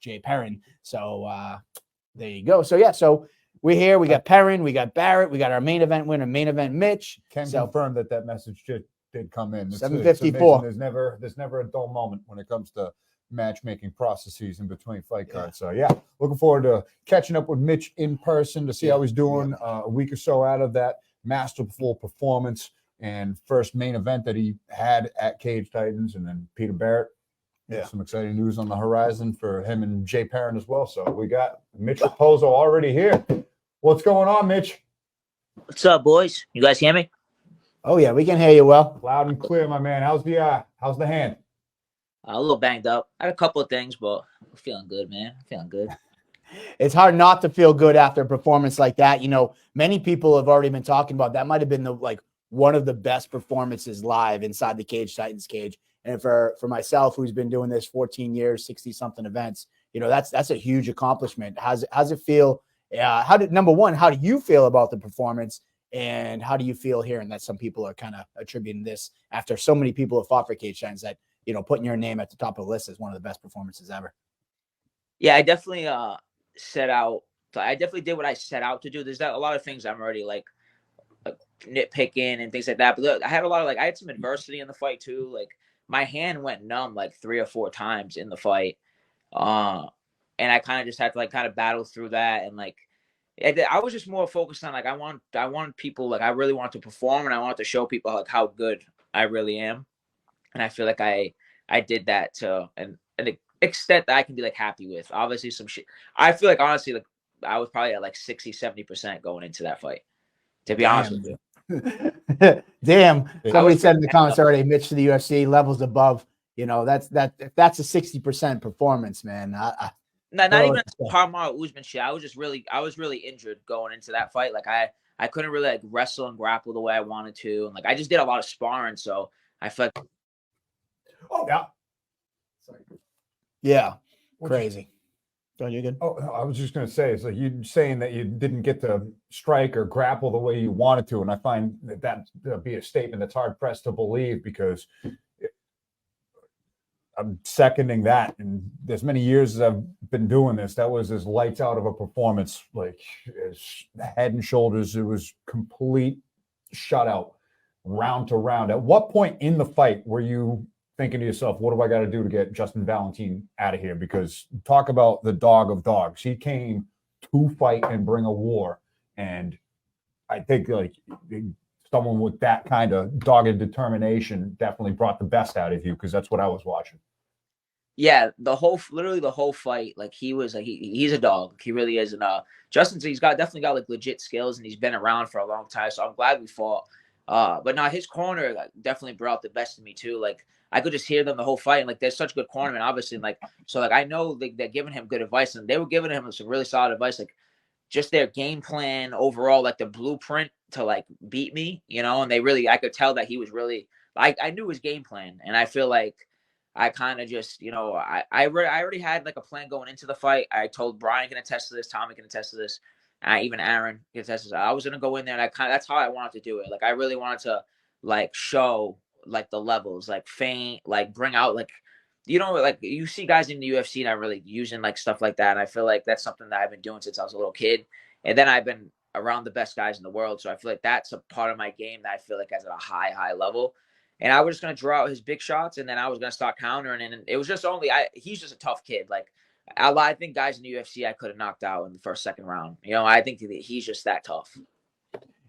Jay Perrin. So there you go. So yeah, so we're here. We got Perrin, we got Barrett, we got our main event winner, main event Mitch. Can confirm that message did come in. 754. There's never a dull moment when it comes to matchmaking processes in between fight cards. So yeah, looking forward to catching up with Mitch in person to see how he's doing. A week or so out of that masterful performance and first main event that he had at Cage Titans, and then Peter Barrett. Yeah, some exciting news on the horizon for him and Jay Perrin as well. So we got Mitch Raposo already here. What's going on, Mitch? What's up, boys? You guys hear me? Oh yeah, we can hear you well. Loud and clear, my man. How's the hand? A little banged up. I had a couple of things, but I'm feeling good, man. I'm feeling good. It's hard not to feel good after a performance like that. You know, many people have already been talking about that. Might have been one of the best performances live inside the Cage Titans cage. And for myself, who's been doing this 14 years, 60 something events, you know, that's a huge accomplishment. How's it feel? Number one, how do you feel about the performance? And how do you feel hearing that some people are kind of attributing this after so many people have fought for Cage Titans that, you know, putting your name at the top of the list is one of the best performances ever? Yeah, I definitely set out. I definitely did what I set out to do. There's a lot of things I'm already like nitpicking and things like that. But look, I had a lot of I had some adversity in the fight too. Like my hand went numb like 3 or 4 times in the fight, and I kind of just had to kind of battle through that. And I was just more focused on I want people I really want to perform, and I want to show people how good I really am. And I feel like I did that to an extent that I can be happy with. Obviously some shit. I feel honestly I was probably at 60-70% going into that fight, to be honest with you. Damn. Somebody said in the comments already, Mitch to the UFC levels above, you know, that's a 60% performance, man. Not even Parmar Usman shit. I was really injured going into that fight. I couldn't really wrestle and grapple the way I wanted to. And I just did a lot of sparring. So I felt Oh, yeah. Sorry. Yeah. Crazy. Oh, you good? Oh, I was just going to say, it's you saying that you didn't get to strike or grapple the way you wanted to. And I find that be a statement that's hard pressed to believe, because I'm seconding that. And as many years as I've been doing this, that was as lights out of a performance, as head and shoulders. It was complete shutout, round to round. At what point in the fight were you thinking to yourself, what do I got to do to get Justin Valentin out of here? Because talk about the dog of dogs. He came to fight and bring a war. And I think someone with that kind of dogged determination definitely brought the best out of you, because that's what I was watching. Yeah, literally the whole fight, he was he's a dog. He really is. And Justin's definitely got legit skills, and he's been around for a long time. So I'm glad we fought. But now his corner definitely brought the best of me too. I could just hear them the whole fight. And there's such good cornermen, obviously. And I know they're giving him good advice, and they were giving him some really solid advice. Just their game plan overall, the blueprint to beat me, you know. And I could tell that he was really, I knew his game plan. And I feel I kind of just, you know, I already had a plan going into the fight. I told Brian can attest to this, Tommy can attest to this, even Aaron can attest to this. I was gonna go in there, and that's how I wanted to do it. I really wanted to show the levels, feint, bring out you know, you see guys in the UFC not really using stuff like that. And I feel that's something that I've been doing since I was a little kid, and then I've been around the best guys in the world. So I feel that's a part of my game that I feel is at a high level. And I was just going to draw out his big shots, and then I was going to start countering. And it was just he's just a tough kid. I think guys in the UFC I could have knocked out in the first, second round. You know, I think he's just that tough.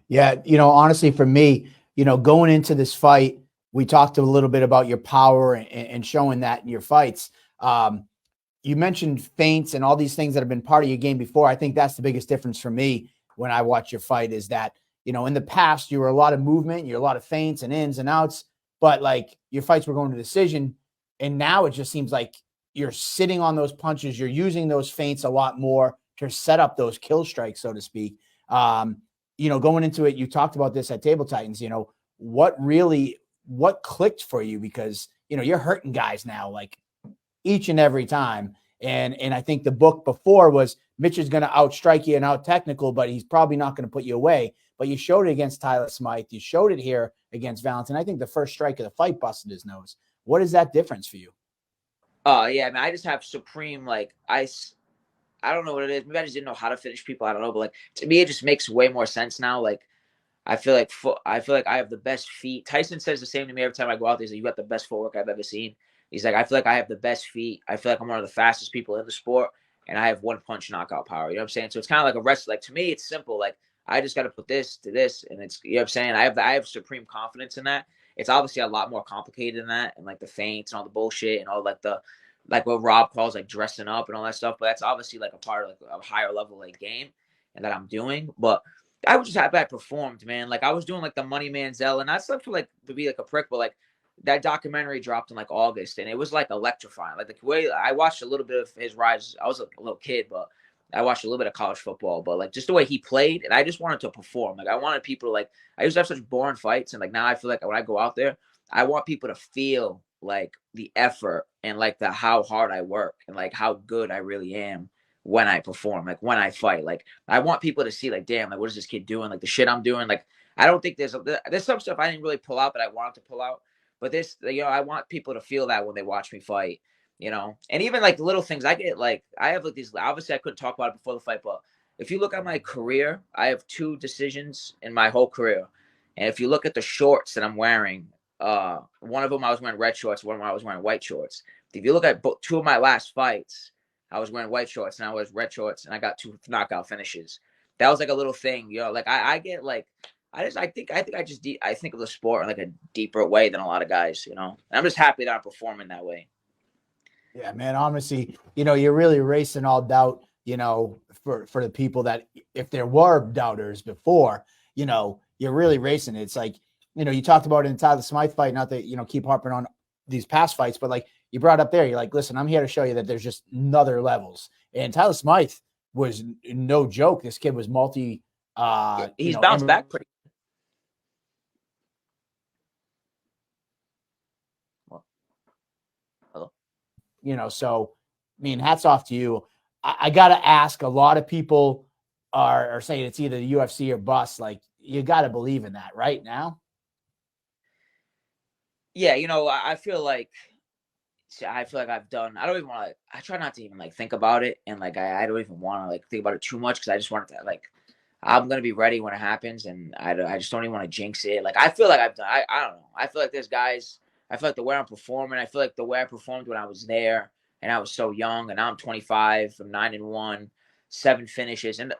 Yeah. You know, honestly, for me, you know, going into this fight, we talked a little bit about your power and showing that in your fights. You mentioned feints and all these things that have been part of your game before. I think that's the biggest difference for me when I watch your fight, is that, you know, in the past, you were a lot of movement, you're a lot of feints and ins and outs, but your fights were going to decision. And now it just seems like you're sitting on those punches. You're using those feints a lot more to set up those kill strikes, so to speak. You know, going into it, you talked about this at Table Titans, you know, what clicked for you? Because, you know, you're hurting guys now, each and every time. And I think the book before was Mitch is going to outstrike you and out technical, but he's probably not going to put you away. But you showed it against Tyler Smythe. You showed it here against Valentin. I think the first strike of the fight busted his nose. What is that difference for you? Yeah, I mean, I just have supreme, like, I don't know what it is. Maybe I just didn't know how to finish people. I don't know, but like to me, it just makes way more sense now. Like I feel like I have the best feet. Tyson says the same to me every time I go out there. He's like, "You got the best footwork I've ever seen." He's like, "I feel like I have the best feet. I feel like I'm one of the fastest people in the sport, and I have one punch knockout power." You know what I'm saying? So it's kind of like a rest. Like to me, it's simple. Like I just got to put this to this, and it's you know what I'm saying. I have supreme confidence in that. It's obviously a lot more complicated than that, and like the feints and all the bullshit and all like the like what Rob calls like dressing up and all that stuff. But that's obviously like a part of like a higher level like game and that I'm doing. But I was just happy I performed, man. Like I was doing like the Money Manziel, and not stuff for like to be like a prick, but like that documentary dropped in like August, and it was like electrifying. Like the way I watched a little bit of his rise. I was a little kid, but I watched a little bit of college football. But like just the way he played, and I just wanted to perform. Like I wanted people to like. I used to have such boring fights, and like now I feel like when I go out there, I want people to feel like the effort and like the how hard I work and like how good I really am when I perform, like when I fight. Like I want people to see like, damn, like what is this kid doing? Like the shit I'm doing. Like I don't think there's some stuff I didn't really pull out that I wanted to pull out, but this, you know, I want people to feel that when they watch me fight, you know, and even like little things I get, like I have like these. Obviously, I couldn't talk about it before the fight, but if you look at my career, I have 2 decisions in my whole career, and if you look at the shorts that I'm wearing, one of them I was wearing red shorts, one of them I was wearing white shorts. If you look at 2 of my last fights, I was wearing white shorts and I was red shorts, and I got 2 knockout finishes. That was like a little thing, you know. Like I get like I think of the sport in like a deeper way than a lot of guys, you know. And I'm just happy that I'm performing that way. Yeah, man. Honestly, you know, you're really erasing all doubt, you know, for the people that if there were doubters before, you know, you're really racing it. It's like, you know, you talked about it in the Tyler Smythe fight, not that, you know, keep harping on these past fights, but like you brought up there, you're like, listen, I'm here to show you that there's just other levels. And Tyler Smythe was no joke. This kid was multi you He's know, bounced back pretty well. Hello? you know, so I mean, hats off to you. I gotta ask, a lot of people are saying it's either the UFC or bust. Like, you gotta believe in that right now. Yeah, you know, I feel like I've done. I don't even want to. I try not to even like think about it, and like I don't even want to like think about it too much because I just want to like I'm gonna be ready when it happens, and I just don't even want to jinx it. Like I feel like I've done. I don't know. I feel like there's guys. I feel like the way I'm performing. I feel like the way I performed when I was there, and I was so young, and now I'm 25. I'm 9-1, 7 finishes, and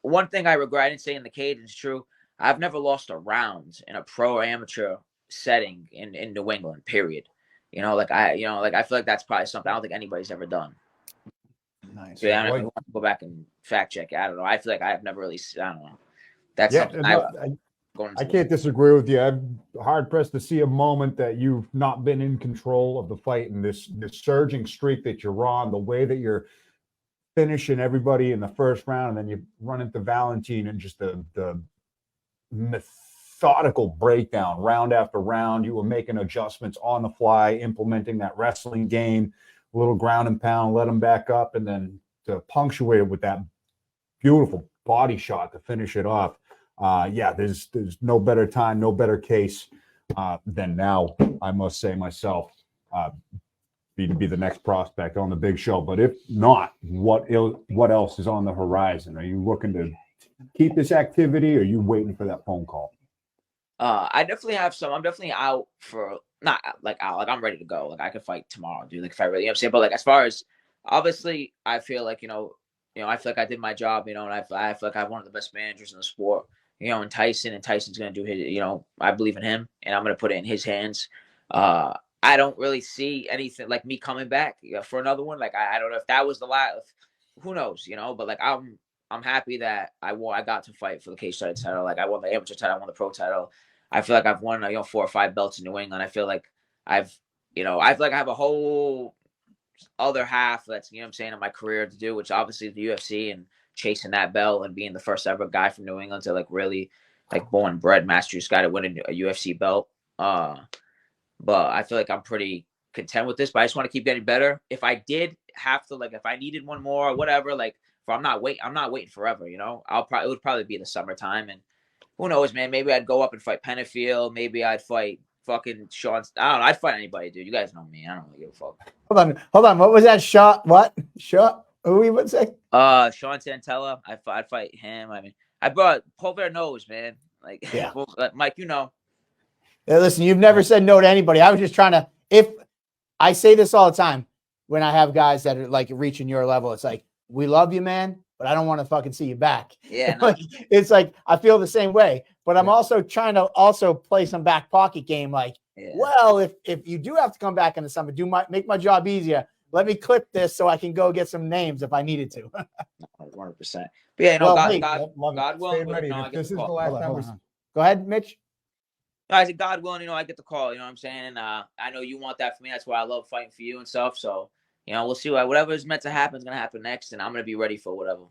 one thing I regret, I didn't say in the cage, it's true. I've never lost a round in a pro or amateur setting in New England. Period. Like I feel like that's probably something I don't think anybody's ever done. Nice. So yeah, I don't know if Like, you want to go back and fact check it. I don't know. I feel like I've never really. I don't know. That's yeah, something no, going I into. can't disagree with you. I'm hard pressed to see a moment that you've not been in control of the fight, and this surging streak that you're on, the way that you're finishing everybody in the first round, and then you run into Valentine and just the methodical breakdown round after round. You were making adjustments on the fly, implementing that wrestling game, a little ground and pound, let them back up, and then to punctuate it with that beautiful body shot to finish it off. Yeah, there's no better time, no better case than now, I must say myself, to be the next prospect on the big show. But if not, what else is on the horizon? Are you looking to keep this activity, or are you waiting for that phone call? I definitely have some. I'm definitely out for not like out. Like I'm ready to go. Like I could fight tomorrow, dude. Like if I really, you know what I'm saying. But like as far as obviously, I feel like I feel like I did my job. And I feel like I have one of the best managers in the sport. And Tyson's gonna do his. I believe in him, and I'm gonna put it in his hands. I don't really see anything like me coming back for another one. Like I don't know if that was the last. Who knows, But like I'm happy that I got to fight for the cage title. Like I won the amateur title, I won the pro title. I feel like I've won 4 or 5 belts in New England. I feel like I feel like I have a whole other half that's what I'm saying in my career to do, which obviously is the UFC and chasing that belt and being the first ever guy from New England to like really like born and bred master guy to win a UFC belt. But I feel like I'm pretty content with this. But I just want to keep getting better. If I did have to, like, if I needed one more or whatever, like, I'm not waiting forever. It would probably be the summertime, and who knows, man? Maybe I'd go up and fight Penfield. Maybe I'd fight fucking Sean. I don't know. I'd fight anybody, dude. You guys know me. I don't really give a fuck. Hold on. What was that shot? What shot? Who he would say? Sean Santella. I'd fight him. I mean, I brought Colbert knows, man. Like, Yeah. Mike, you know. Yeah, listen, you've never said no to anybody. I was just trying to. If I say this all the time when I have guys that are like reaching your level, it's like, we love you, man, but I don't want to fucking see you back. Yeah, no. Like, it's like I feel the same way, but I'm also trying to also play some back pocket game. Like, well, if you do have to come back in the summer, make my job easier. Let me clip this so I can go get some names if I needed to. 100%. But yeah, you know, God willing. If this is the last time. Go ahead, Mitch. No, I said, God willing, you know, I get the call. You know what I'm saying? And I know you want that for me. That's why I love fighting for you and stuff. So, you know, we'll see whatever is meant to happen is going to happen next, and I'm going to be ready for whatever.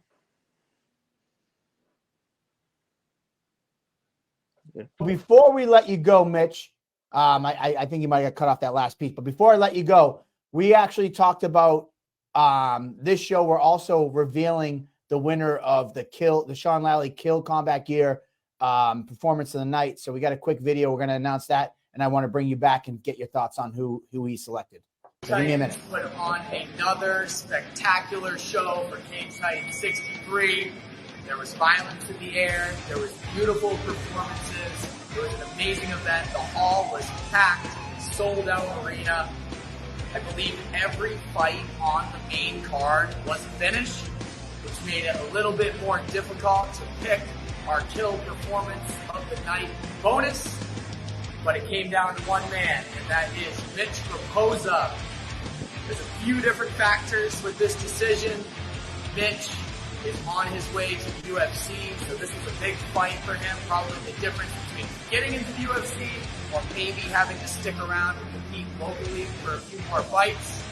Good. Before we let you go, Mitch, I think you might have cut off that last piece, but before I let you go, we actually talked about this show. We're also revealing the winner of the Sean Lally Kill Combat Gear performance of the night. So we got a quick video. We're going to announce that, and I want to bring you back and get your thoughts on who he selected. So give me a minute. Put on another spectacular show for Cage Titan 63. There was violence in the air. There was beautiful performances. It was an amazing event. The hall was packed, sold out arena. I believe every fight on the main card was finished, which made it a little bit more difficult to pick our kill performance of the night bonus. But it came down to one man, and that is Mitch Raposa. There's a few different factors with this decision. Mitch is on his way to the UFC, so this was a big fight for him. Probably the difference between getting into the UFC or maybe having to stick around and compete locally for a few more fights.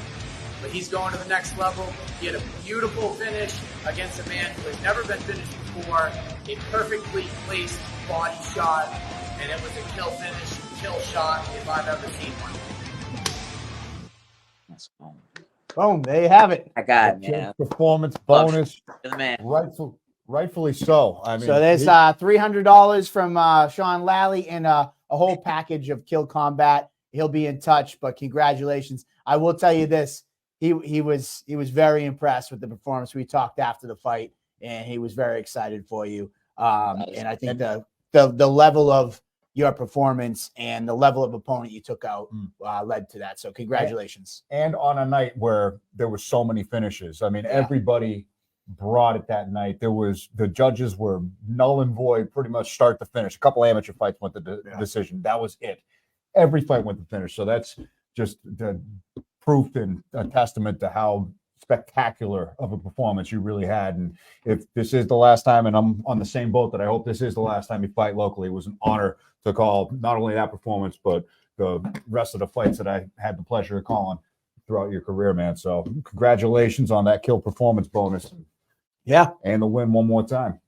But he's going to the next level. He had a beautiful finish against a man who has never been finished before. A perfectly placed body shot, and it was a kill finish, kill shot if I've ever seen one. Boom, there you have it. I got it, man. Performance bonus. Man. Rightfully so. I mean, so there's $300 from Sean Lally and a whole package of Kill Combat. He'll be in touch, but congratulations. I will tell you this. He was very impressed with the performance. We talked after the fight, and he was very excited for you. And I think the level of your performance and the level of opponent you took out led to that. So congratulations. And on a night where there were so many finishes. I mean, everybody brought it that night. The judges were null and void pretty much start to finish. A couple amateur fights went to decision. That was it. Every fight went to finish. So that's just the proof and a testament to how spectacular of a performance you really had. And if this is the last time, and I'm on the same boat that I hope this is the last time you fight locally, it was an honor to call not only that performance, but the rest of the fights that I had the pleasure of calling throughout your career, man. So congratulations on that kill performance bonus. Yeah. And the win one more time.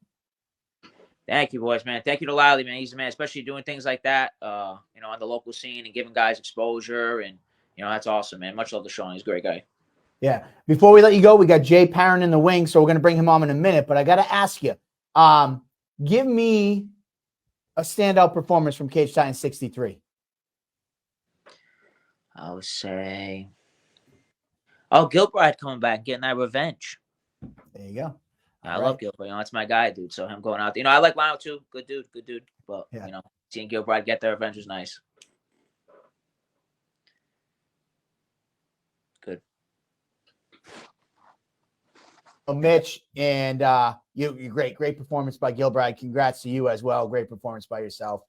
Thank you, boys, man. Thank you to Lally, man. He's the man, especially doing things like that, on the local scene and giving guys exposure. And, that's awesome, man. Much love to Sean. He's a great guy. Yeah. Before we let you go, we got Jay Parent in the wing, so we're going to bring him on in a minute. But I got to ask you, give me a standout performance from Cage Titan 63. I would say, Gilbride coming back, getting that revenge. There you go. I love Gilbride. That's my guy, dude. So him going out there. I like Lano too. Good dude. But, seeing Gilbride get their revenge was nice. Good. Well, Mitch, and you great performance by Gilbride. Congrats to you as well. Great performance by yourself.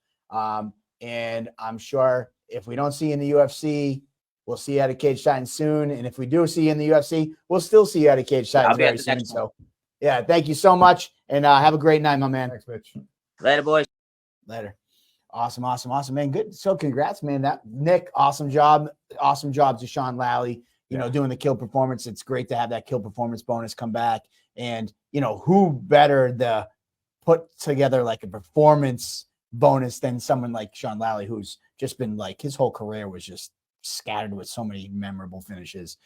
And I'm sure if we don't see you in the UFC, we'll see you at a Cage Titan soon. And if we do see you in the UFC, we'll still see you at a Cage Titan very soon. So, yeah, thank you so much, and have a great night, my man. Thanks, Mitch. Later, boys. Later. Awesome, man. Good. So, congrats, man. Nick, awesome job. Awesome job to Sean Lally. Doing the kill performance. It's great to have that kill performance bonus come back. And, who better to put together like a performance bonus than someone like Sean Lally, who's just been like his whole career was just scattered with so many memorable finishes.